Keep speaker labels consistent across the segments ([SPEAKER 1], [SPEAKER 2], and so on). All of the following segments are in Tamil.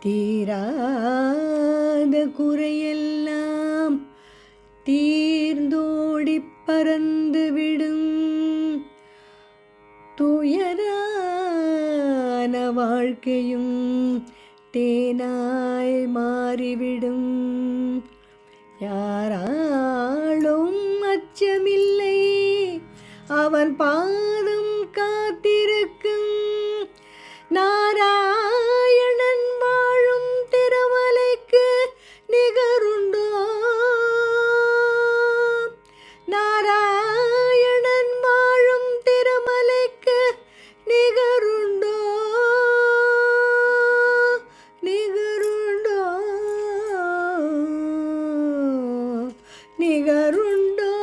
[SPEAKER 1] தீராத குறையெல்லாம் தீர்ந்தோடி பறந்துவிடும் துயரான வாழ்க்கையும் தேனாய் மாறிவிடும். யாராலும் அச்சமில்லை, அவன் பாதம் காத்திருக்கும். நாராயணன் வாழும் திருமலைக்கு நிகருண்டோ? நாராயணன் வாழும் திருமலைக்கு நிகருண்டோ? நிகருண்டோ? நிகருண்டோ?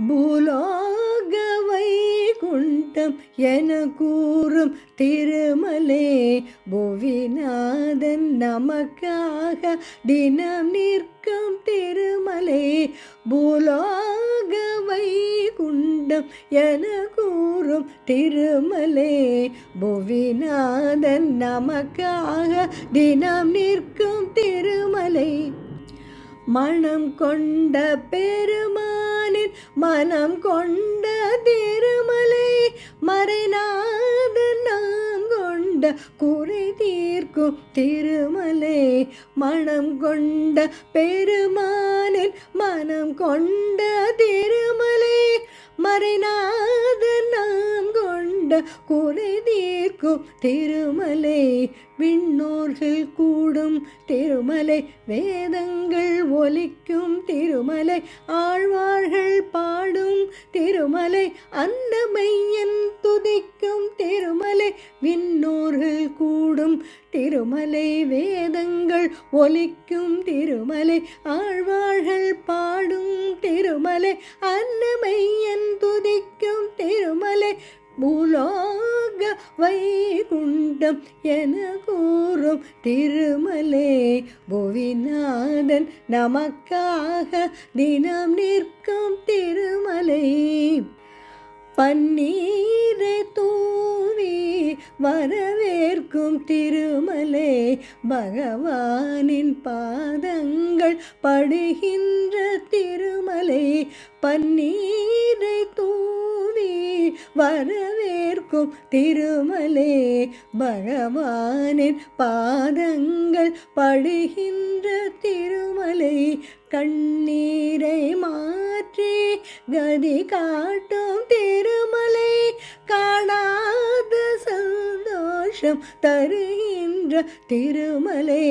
[SPEAKER 1] பூலோக வைகுண்டம் என கூறும் திருமலே, புவிநாதன் நமக்காக தினம் நிற்கும் திருமலே. பூலோக வைகுண்டம் என கூறும் திருமலே, புவிநாதன் நமக்காக தினம் நிற்கும் திருமலை. மனம் கொண்ட பெருமானின் மனம் கொண்ட திருமலை, மறைநாதன் நாம் கொண்ட குறை தீர்க்கும் திருமலை. மனம் கொண்ட பெருமானின் மனம் கொண்ட திருமலை, மறைநாதன் நாம் கொண்ட குறை தீர்க்கும் திருமலை. விண்ணோர்கள் கூடும் திருமலை, வேதங்கள் ஒலிக்கும் திருமலை, ஆழ்வார்கள் பாடும் திருமலை, அன்னமையன் துதிக்கும் திருமலை. விண்ணோர்கள் கூடும் திருமலை, வேதங்கள் ஒலிக்கும் திருமலை, ஆழ்வார்கள் பாடும் திருமலை, அன்னமையன் துதிக்கும் திருமலை. பூலோக வைகுண்டம் என கூறும் திருமலே, புவிநாதன் நமக்காக தினம் நிற்கும் திருமலை. பன்னீரை தூவி வரவேற்கும் திருமலை, பகவானின் பாதங்கள் படுகின்ற திருமலை. பன்னீரை தூவி வரவேற்கும் திருமலை, பகவானின் பாதங்கள் படுகின்ற திருமலை. கண்ணீரை மாற்றி கதி காட்டும் திருமலை, காணாத சந்தோஷம் தருகின்ற திருமலை.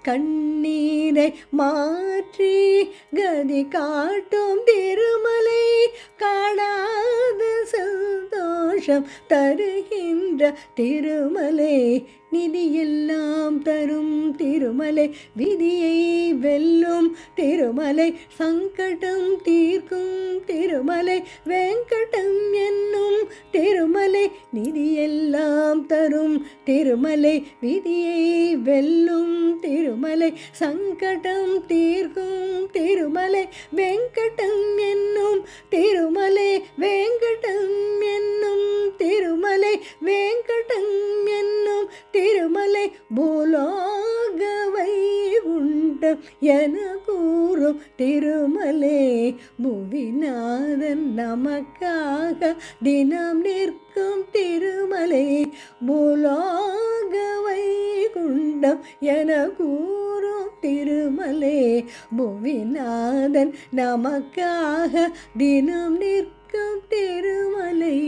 [SPEAKER 1] கண்ணீரை மாற்றி கதி காட்டும் திருமலை, காணாத சந்தோஷம் தருகின்ற திருமலை. நிதியெல்லாம் தரும் திருமலை, விதியை வெல்லும் திருமலை, சங்கடம் தீர்க்கும் திருமலை, வெங்கடம் என்னும் திருமலை. நிதியெல்லாம் தரும் திருமலை, விதியை வெல்லும் திருமலை, சங்கடம் தீர்க்கும் திருமலை, வெங்கடம் என்னும் திருமலை. வெங்கடம் என்னும் திருமலை, வெங்கடம் என்னும் திருமலை. பூலோக வைகுண்டம் என கூறும் திருமலே, புவிநாதன் நமக்காக தினம் நிற்கும் திருமலை. பூலோக வைகுண்டம் என கூறும் திருமலை, புவிநாதன் நமக்காக தினம் நிற்கும் திருமலை.